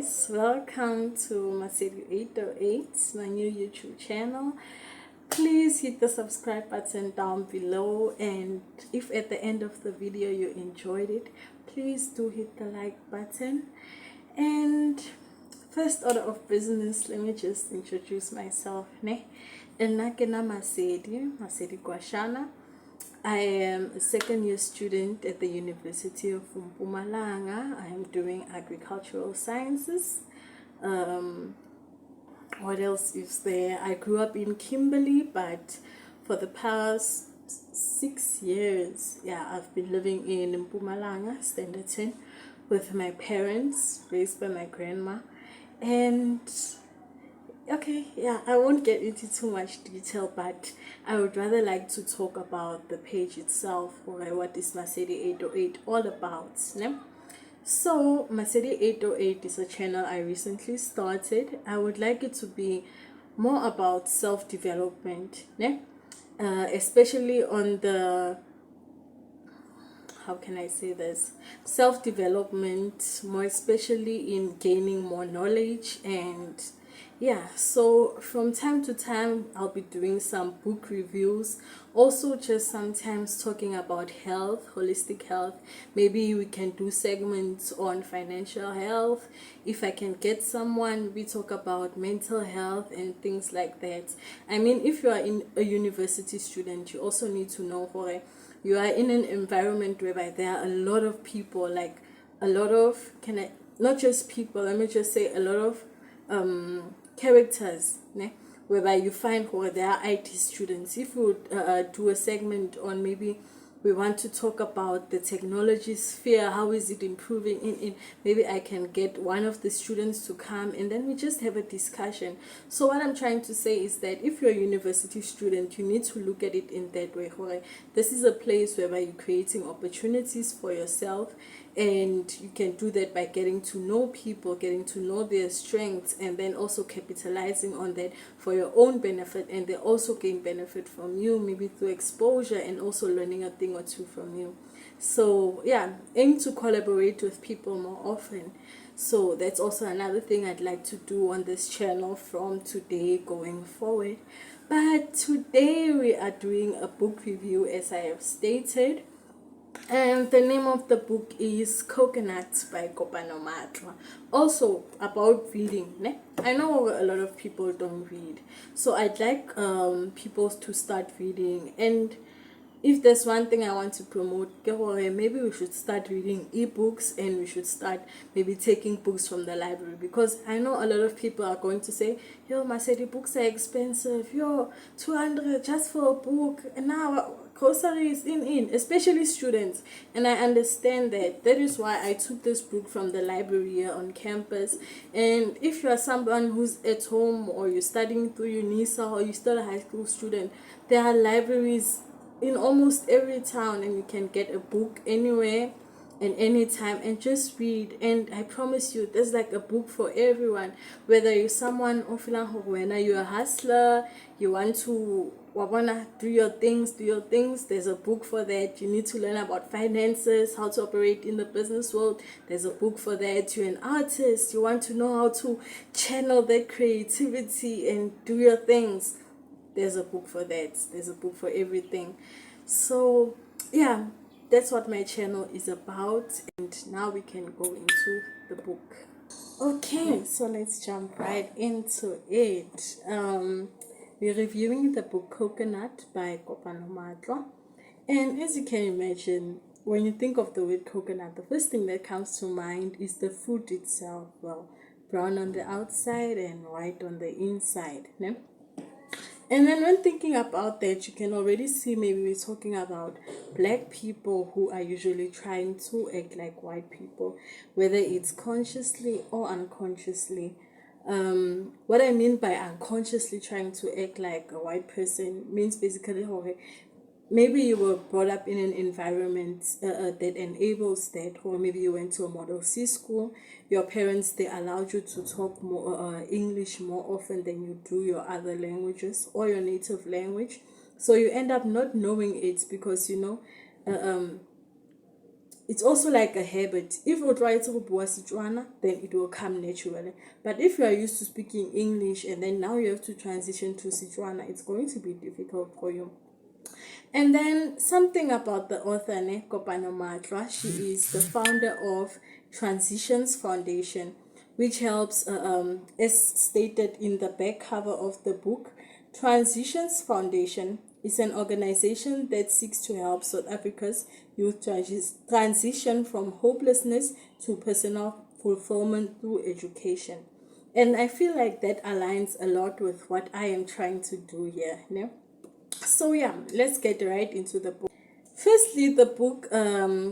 guys, welcome to Masedi 808, my new YouTube channel. Please hit the subscribe button down below, and if at the end of the video you enjoyed it, please do hit the like button. And first order of business, let me just introduce myself. Masedi Gwashana. I am a second year student at the University of Mpumalanga. I am doing agricultural sciences. What else is there? I grew up in Kimberley, but for the past 6 years, I've been living in Mpumalanga, Standerton, with my parents, raised by my grandma. And I won't get into too much detail, but I would rather like to talk about the page itself, or what is Masedi 808 all about. So Masedi 808 is a channel I recently started. I would like it to be more about self-development, especially on the, how can I say this, self-development, more especially in gaining more knowledge. And so from time to time I'll be doing some book reviews, also just sometimes talking about health, holistic health. Maybe we can do segments on financial health. If I can get someone, we talk about mental health and things like that. I mean, if you are in a university student, you also need to know where you are in an environment whereby there are a lot of people, like a lot of, not just people, let me just say a lot of characters, whereby you find where there are IT students. If we would do a segment on, maybe we want to talk about the technology sphere, how is it improving in maybe I can get one of the students to come, and then we just have a discussion. So what I'm trying to say is that if you're a university student, you need to look at it in that way, where this is a place whereby you're creating opportunities for yourself, and you can do that by getting to know people, getting to know their strengths, and then also capitalizing on that for your own benefit, and they also gain benefit from you, maybe through exposure and also learning a thing or two from you. So aim to collaborate with people more often. So that's also another thing I'd like to do on this channel from today going forward. But today we are doing a book review, as I have stated. And the name of the book is Coconut by Kopano Matlwa. Also about reading. I know a lot of people don't read, so I'd like people to start reading. And if there's one thing I want to promote, maybe we should start reading ebooks, and we should start maybe taking books from the library, because I know a lot of people are going to say, yo, Masedi, books are expensive, yo, 200 just for a book, and now groceries in, especially students. And I understand that. That is why I took this book from the library here on campus. And if you are someone who's at home, or you're studying through UNISA, or you're still a high school student, there are libraries in almost every town, and you can get a book anywhere and anytime and just read. And I promise you, there's like a book for everyone. Whether you're someone you're a hustler, you want to do your things, there's a book for that. You need to learn about finances, how to operate in the business world, there's a book for that. You're an artist, you want to know how to channel that creativity and do your things, there's a book for that. There's a book for everything. So that's what my channel is about. And now we can go into the book. Okay, so let's jump right into it. We're reviewing the book Coconut by Kopano Matlwa. And as you can imagine, when you think of the word coconut, the first thing that comes to mind is the fruit itself. Well, brown on the outside and white on the inside. And then when thinking about that, you can already see maybe we're talking about black people who are usually trying to act like white people, whether it's consciously or unconsciously. What I mean by unconsciously trying to act like a white person means basically, maybe you were brought up in an environment that enables that, or maybe you went to a Model C school. Your parents, they allowed you to talk more English more often than you do your other languages or your native language. So you end up not knowing it because it's also like a habit. If you try to bua Setswana, then it will come naturally. But if you are used to speaking English and then now you have to transition to Setswana, it's going to be difficult for you. And then something about the author, Kopano Matlwa. She is the founder of Transitions Foundation, which helps, as stated in the back cover of the book. Transitions Foundation is an organization that seeks to help South Africa's youth transition from hopelessness to personal fulfillment through education. And I feel like that aligns a lot with what I am trying to do here. So yeah, let's get right into the book. Firstly, the book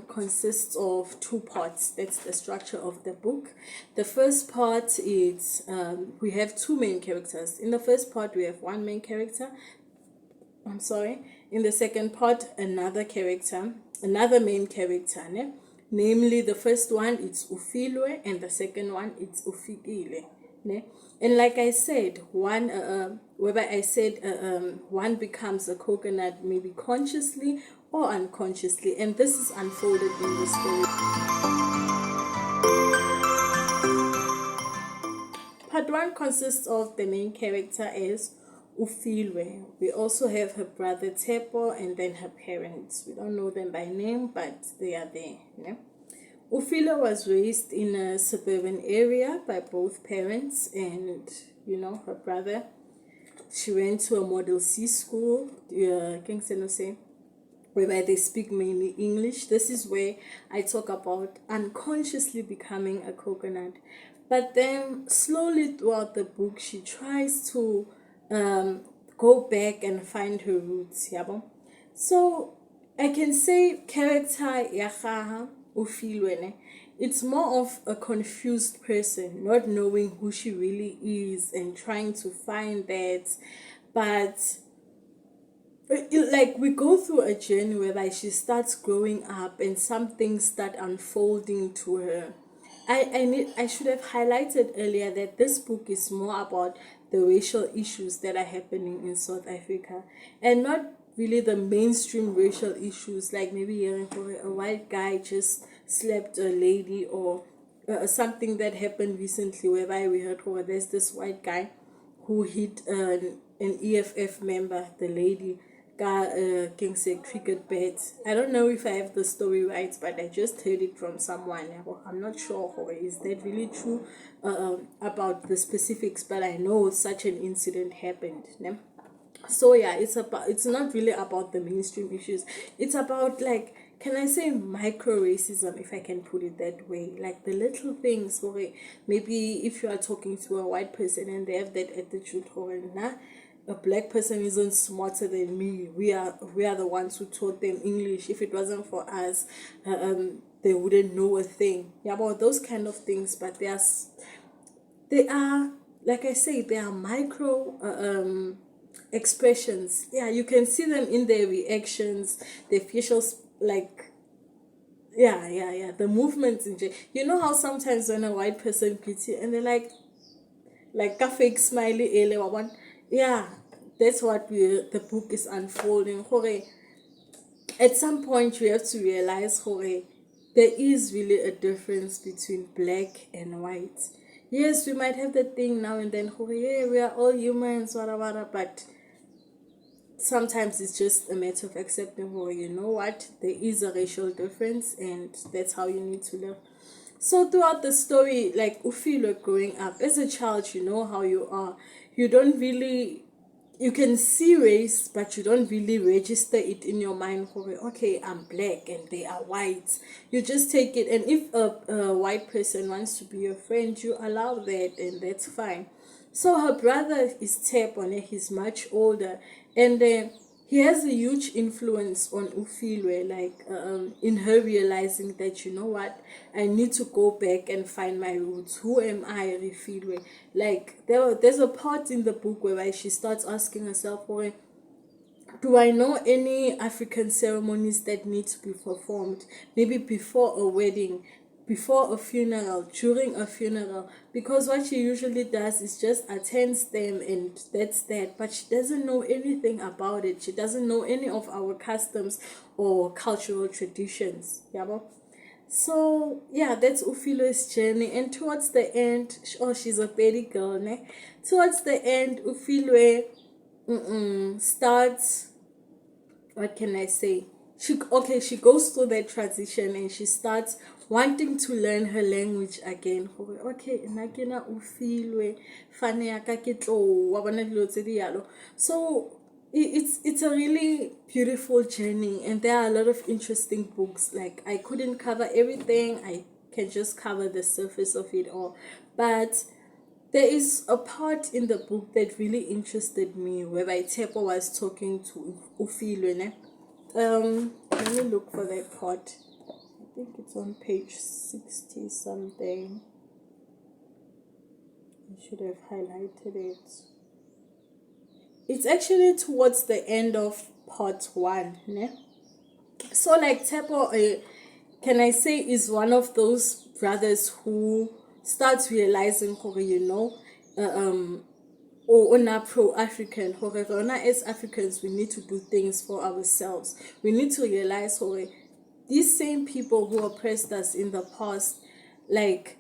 consists of two parts. That's the structure of the book. The first part is we have two main characters. In the first part, we have one main character. I'm sorry. In the second part, another character, another main character. Namely, the first one it's Ufilwe, and the second one it's Ufikile. And like I said, one one becomes a coconut maybe consciously or unconsciously, and this is unfolded in the story. Part one consists of the main character as Ufilwe. We also have her brother Tepo and then her parents. We don't know them by name, but they are there. Ufilwe was raised in a suburban area by both parents, and her brother. She went to a Model C school, whereby they speak mainly English. This is where I talk about unconsciously becoming a coconut. But then slowly throughout the book, she tries to go back and find her roots. So I can say character Yahaha Ufilwe, it's more of a confused person, not knowing who she really is and trying to find that. But like we go through a journey whereby she starts growing up and some things start unfolding to her. I should have highlighted earlier that this book is more about the racial issues that are happening in South Africa, and not really the mainstream racial issues, like maybe hearing a white guy just slapped a lady, or something that happened recently whereby we heard there's this white guy who hit an EFF member, the lady King said cricket bat. I don't know if I have the story right, but I just heard it from someone. I'm not sure is that really true about the specifics, but I know such an incident happened. So yeah, it's not really about the mainstream issues. It's about, like, can I say micro racism, if I can put it that way, like the little things. Maybe if you are talking to a white person and they have that attitude, nah, a black person isn't smarter than me. We are the ones who taught them English. If it wasn't for us, they wouldn't know a thing. Yeah, about those kind of things. But they are, like I say, they are micro expressions. Yeah, you can see them in their reactions, their facial, like, yeah, the movements in you know how sometimes when a white person greets you and they're like a fake smiley one. Yeah, that's what the book is unfolding. At some point you have to realize there is really a difference between black and white. Yes, we might have that thing now and then, yeah, we are all humans, whatever, but sometimes it's just a matter of accepting you know what, there is a racial difference and that's how you need to live. So throughout the story, like Ufilwe growing up as a child, you know how you are. You don't really, you can see race, but you don't really register it in your mind. Okay, I'm black and they are white. You just take it, and if a white person wants to be your friend, you allow that, and that's fine. So her brother is Tepone. He's much older, and he has a huge influence on Ufilwe, like in her realizing that, you know what, I need to go back and find my roots. Who am I, Ufilwe? Like there's a part in the book where she starts asking herself, do I know any African ceremonies that need to be performed? Maybe before a wedding, before a funeral, during a funeral. Because what she usually does is just attends them and that's that. But she doesn't know anything about it. She doesn't know any of our customs or cultural traditions. Yeah, So yeah, that's Ufilo's journey. And towards the end, oh, she's a petty girl, ne? Towards the end, Ufilo starts, what can I say? She goes through that transition and she starts wanting to learn her language again. Okay, nna ke na Ufilwe, fane ya ka ke tlo wa bona dilo tse di yalo. So it's a really beautiful journey, and there are a lot of interesting books. Like, I couldn't cover everything. I can just cover the surface of it all, but there is a part in the book that really interested me, whereby Tepo was talking to Ufilwe, ne? Let me look for that part. I think it's on page 60 something. I should have highlighted it. It's actually towards the end of part 1, ne? So like Tepo, can I say, is one of those brothers who starts realizing, or not pro-African, however, as Africans, we need to do things for ourselves. We need to realize, these same people who oppressed us in the past, like,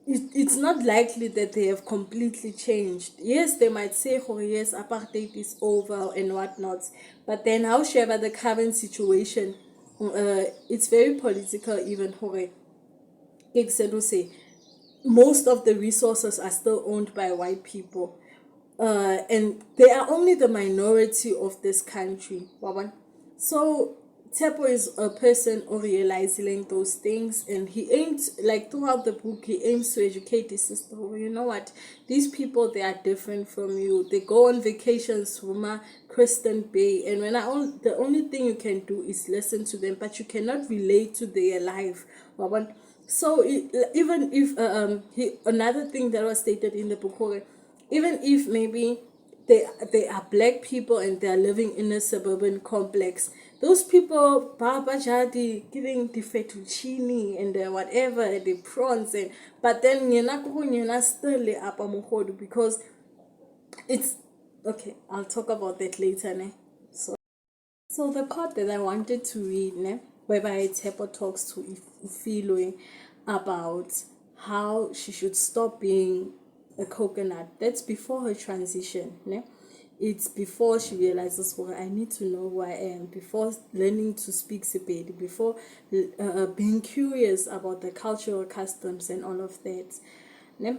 it's not likely that they have completely changed. Yes, they might say, oh yes, apartheid is over and whatnot, but then however the current situation, it's very political even. Most of the resources are still owned by white people, and they are only the minority of this country. So Tepo is a person who realizing those things, and he aims, like throughout the book, he aims to educate his sister. You know what? These people, they are different from you. They go on vacations to Kristen Bay, and the only thing you can do is listen to them, but you cannot relate to their life. So even if another thing that was stated in the book, even if maybe they are black people and they are living in a suburban complex, those people baba jadi giving the fettuccine and the whatever, the prawns, and but then you're still up because it's okay. I'll talk about that later, ne? So the part that I wanted to read, ne, whereby Tepo talks to Ufilwe about how she should stop being a coconut. That's before her transition, ne? It's before she realizes, well, I need to know who I am, before learning to speak Sepedi, before being curious about the cultural customs and all of that. Ne?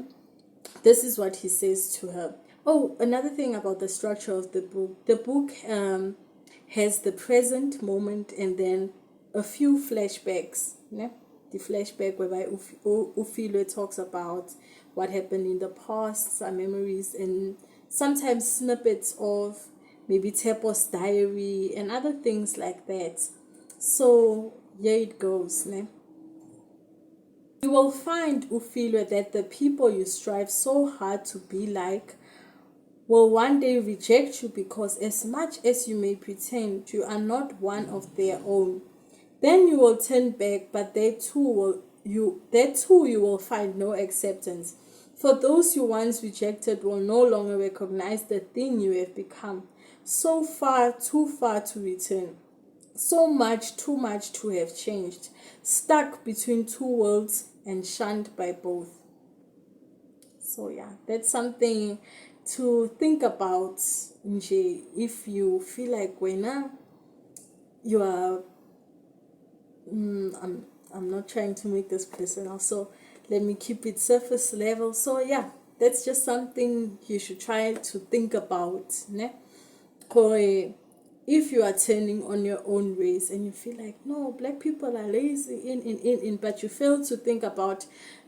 This is what he says to her. Oh, another thing about the structure of the book. The book has the present moment and then a few flashbacks. Ne? The flashback whereby Ufilwe talks about what happened in the past, some memories, and sometimes snippets of maybe Tepo's diary and other things like that. So here it goes. Ne? You will find, Ufilwe, that the people you strive so hard to be like will one day reject you, because as much as you may pretend you are not one of their own, then you will turn back, but there too you will find no acceptance. For those you once rejected will no longer recognize the thing you have become. So far, too far to return. So much, too much to have changed. Stuck between two worlds and shunned by both. So yeah, that's something to think about, if you feel like when you are I'm not trying to make this personal, so let me keep it surface level. So yeah, that's just something you should try to think about, ne? If you are turning on your own race and you feel like, no, black people are lazy but you fail to think about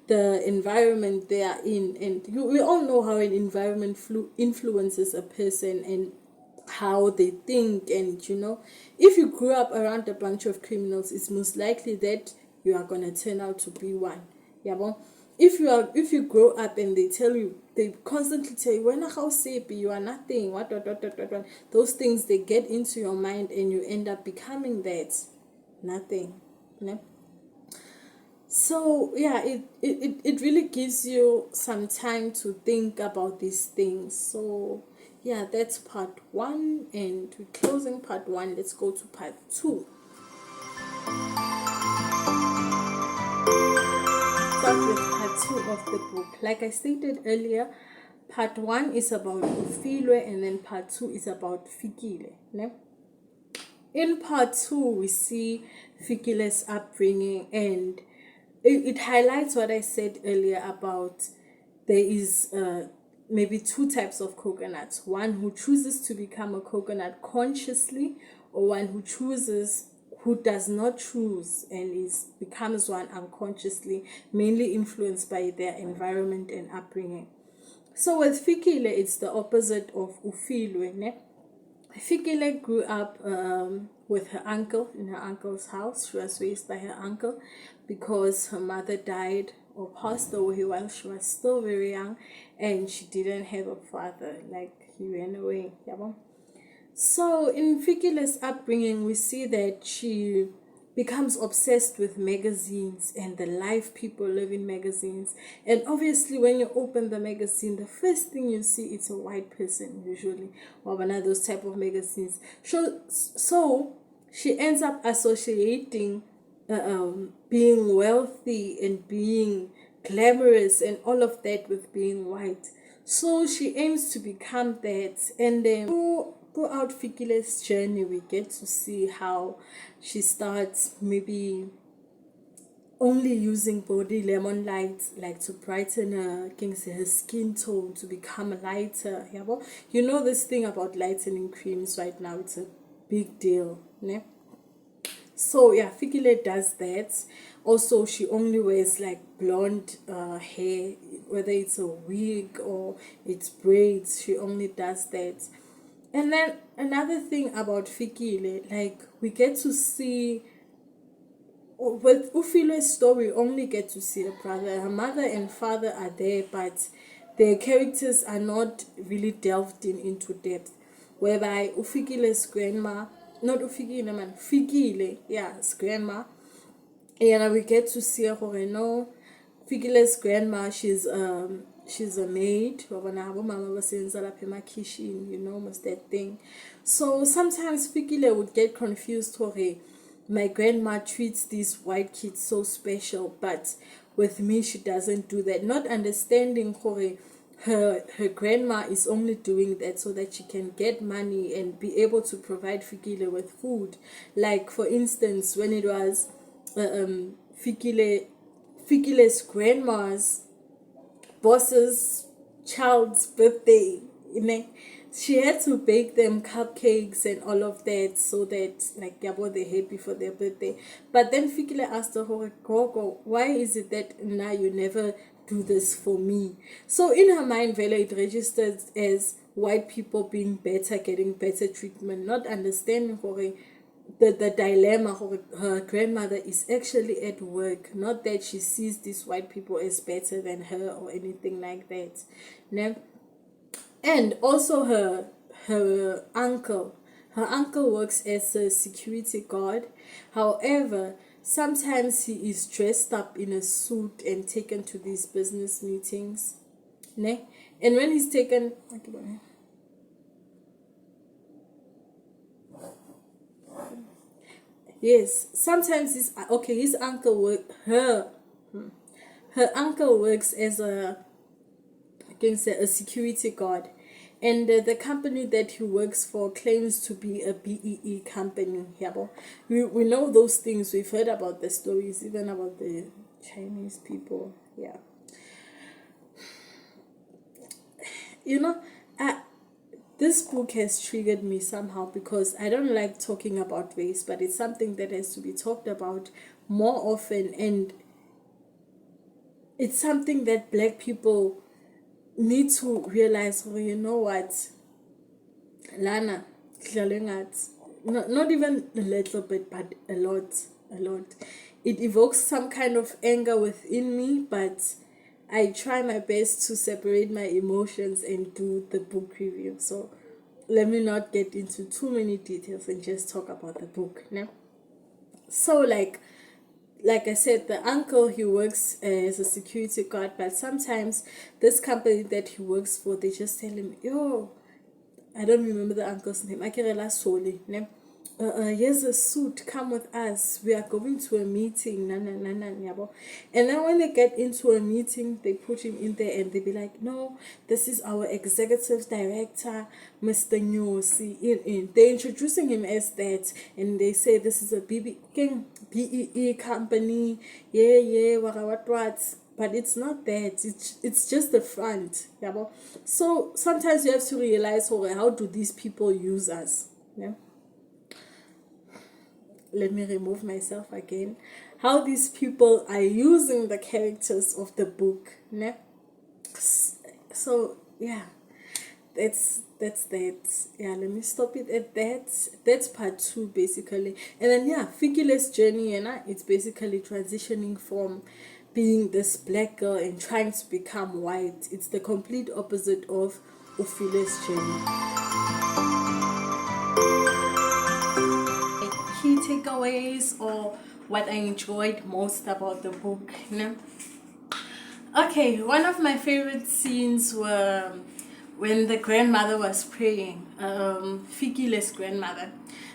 the environment they are in, and we all know how an environment influences a person and how they think. And if you grew up around a bunch of criminals, it's most likely that you are going to turn out to be one. Yeah, well, if you grow up and they constantly tell you, when you are nothing, what, those things, they get into your mind and you end up becoming that nothing. Yeah? So yeah, it really gives you some time to think about these things. So yeah, that's part 1, and we're closing part 1. Let's go to part 2. 2 of the book. Like I stated earlier, part 1 is about Ufilwe, and then part 2 is about Fikile. Ne? In part 2, we see Fikile's upbringing, and it highlights what I said earlier about there is maybe 2 types of coconuts. One who chooses to become a coconut consciously, or one who does not choose and becomes one unconsciously, mainly influenced by their environment and upbringing. So with Fikile, it's the opposite of Ufilwe. Ne? Fikile grew up with her uncle in her uncle's house. She was raised by her uncle because her mother died or passed away while she was still very young, and she didn't have a father, like he ran away. So in Fikile's upbringing, we see that she becomes obsessed with magazines and the life people live in magazines. And obviously, when you open the magazine, the first thing you see is a white person, usually, or one of those type of magazines. So she ends up associating being wealthy and being glamorous and all of that with being white. So she aims to become that, and then throughout Fikile's journey, we get to see how she starts maybe only using body lemon lights, like to brighten her skin tone, to become lighter. You know this thing about lightening creams right now, it's a big deal. Ne? So yeah, Fikile does that. Also, she only wears like blonde hair, whether it's a wig or it's braids. She only does that. And then another thing about Fikile, like we get to see with Ufile's story, we only get to see a brother. Her mother and father are there, but their characters are not really delved into depth. Whereby Ufikile's grandma, not Ufikile man, Fikile, yeah, his grandma. And we get to see her, no, Fikile's grandma, she's a maid, you know, most that thing. So sometimes Fikile would get confused, my grandma treats these white kids so special, but with me she doesn't do that. Not understanding her grandma is only doing that so that she can get money and be able to provide Fikile with food. Like for instance, when it was Fikile's grandma's boss's child's birthday, she had to bake them cupcakes and all of that so that like they're happy for their birthday. But then Fikile asked her, Gogo, why is it that now you never do this for me? So in her mind, Vela, it registered as white people being better, getting better treatment, not understanding the dilemma. Her grandmother is actually at work, not that she sees these white people as better than her or anything like that. And also her uncle works as a security guard. However, sometimes he is dressed up in a suit and taken to these business meetings. And when he's taken, yes, sometimes his uncle her uncle works as a security guard, and the company that he works for claims to be a BEE company. We know those things. We've heard about the stories, even about the Chinese people. This book has triggered me somehow because I don't like talking about race, but it's something that has to be talked about more often, and it's something that Black people need to realize. You know what, Lana, not even a little bit, but a lot. It evokes some kind of anger within me, but I try my best to separate my emotions and do the book review. So let me not get into too many details and just talk about the book. So like I said, the uncle, he works as a security guard, but sometimes this company that he works for, they just tell him, I don't remember the uncle's name, here's a suit, come with us, we are going to a meeting, yabo. And then when they get into a meeting, they put him in there and they be like, no, this is our executive director, Mr. Nyosi. They're introducing him as that, and they say this is a BEE company, yeah, what. But it's not that. It's just the front. Yeah. So sometimes you have to realize, oh, how do these people use us? Yeah. Let me remove myself again. How these people are using the characters of the book. Yeah. So yeah, that's that. Yeah, let me stop it at that. That's part 2 basically. And then yeah, Fikile's journey, and it's basically transitioning from being this black girl and trying to become white. It's the complete opposite of Ufile's journey. Key takeaways or what I enjoyed most about the book. You know? Okay, one of my favorite scenes were when the grandmother was praying, Fikile's grandmother.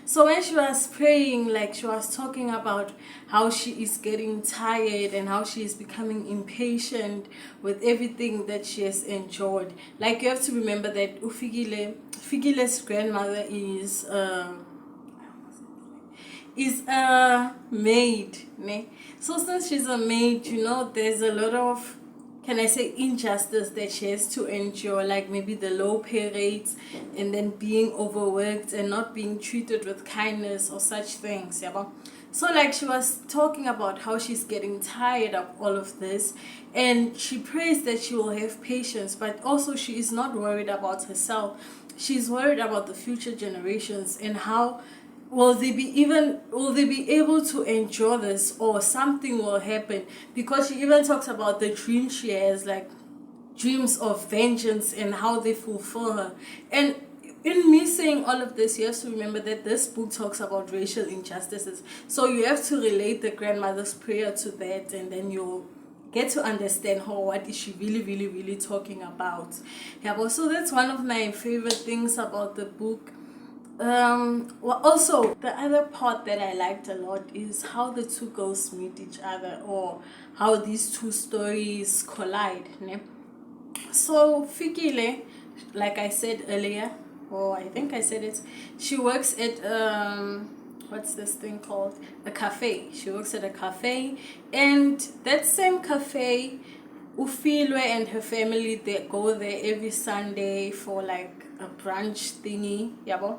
So when she was praying, like she was talking about how she is getting tired and how she is becoming impatient with everything that she has enjoyed. Like you have to remember that Fikile's grandmother is a maid, ne? So since she's a maid, you know, there's a lot of, can I say, injustice that she has to endure, like maybe the low pay rates and then being overworked and not being treated with kindness or such things, yeah. So like she was talking about how she's getting tired of all of this, and she prays that she will have patience, but also she is not worried about herself. She's worried about the future generations and how will they be able to endure this, or something will happen, because she even talks about the dreams she has, like dreams of vengeance and how they fulfill her. And in me saying all of this, you have to remember that this book talks about racial injustices, so you have to relate the grandmother's prayer to that, and then you'll get to understand her, what is she really talking about. Yeah, but so that's one of my favorite things about the book. Well, also the other part that I liked a lot is how the two girls meet each other, or how these two stories collide, ne? So Fikile, like I said earlier, or I think I said it, she works at what's this thing called, a cafe. She works at a cafe, and that same cafe, Ufilwe and her family, they go there every Sunday for like a brunch thingy, yabo.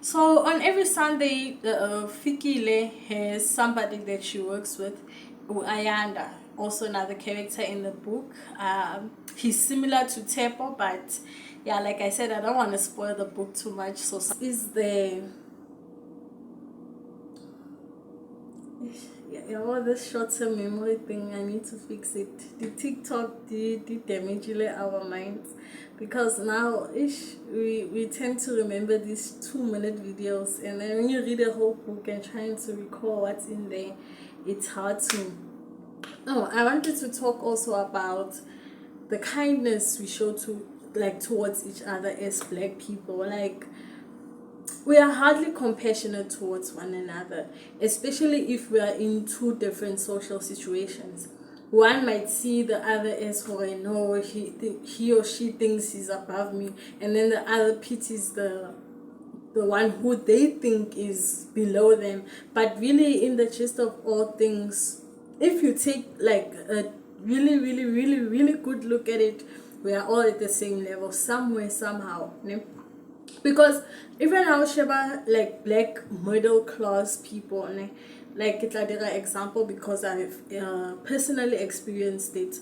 So on every Sunday, Fikile has somebody that she works with, Ayanda, also another character in the book. He's similar to Tepo, but yeah, like I said, I don't want to spoil the book too much. So is the all this short-term memory thing, I need to fix it. The TikTok did damage our minds, because now we tend to remember these 2-minute videos, and then when you read a whole book and trying to recall what's in there, it's hard to. Oh, I wanted to talk also about the kindness we show towards each other as black people. Like, we are hardly compassionate towards one another, especially if we are in two different social situations. One might see the other as, oh, I know he or she thinks he's above me, and then the other pities the one who they think is below them. But really, in the gist of all things, if you take like a really good look at it, we are all at the same level somewhere, somehow, né? Because even our Sheba, like black middle class people, né? Like it's like an example, because I've personally experienced it.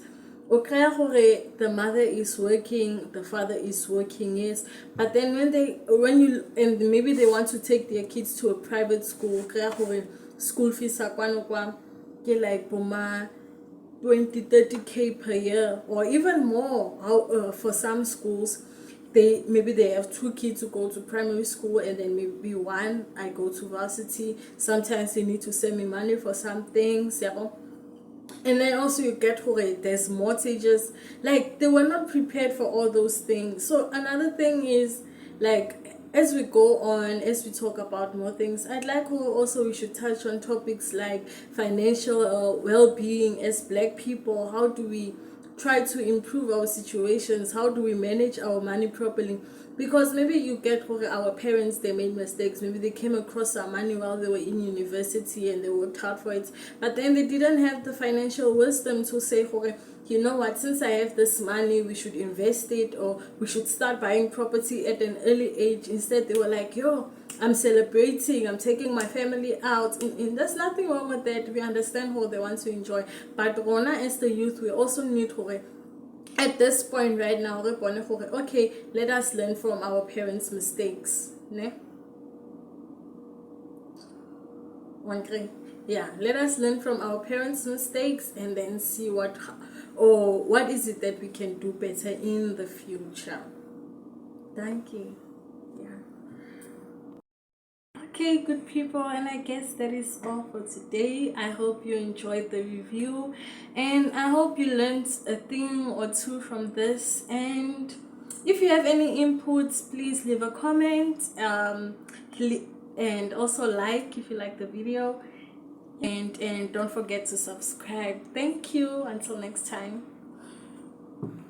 Okay, the mother is working, the father is working, yes, but then and maybe they want to take their kids to a private school, school fees are like 20-30K per year, or even more. For some schools, they have 2 kids who go to primary school, and then maybe one I go to varsity. Sometimes they need to send me money for some things, yeah. And then also you get there's mortgages. Like, they were not prepared for all those things. So another thing is, like, as we go on, as we talk about more things, I'd like also we should touch on topics like financial well-being as Black people. How do we try to improve our situations? How do we manage our money properly? Because maybe you get our parents, they made mistakes. Maybe they came across some money while they were in university and they worked hard for it, but then they didn't have the financial wisdom to say, you know what, since I have this money, we should invest it, or we should start buying property at an early age. Instead, they were like, yo, I'm celebrating, I'm taking my family out. And there's nothing wrong with that. We understand what they want to enjoy. But Rona, as the youth, we also need at this point right now, okay, let us learn from our parents' mistakes. Ne? Yeah, let us learn from our parents' mistakes and then see what is it that we can do better in the future. Thank you. Okay, good people, and I guess that is all for today. I hope you enjoyed the review, and I hope you learned a thing or two from this. And if you have any inputs, please leave a comment, and also like if you like the video, and don't forget to subscribe. Thank you. Until next time.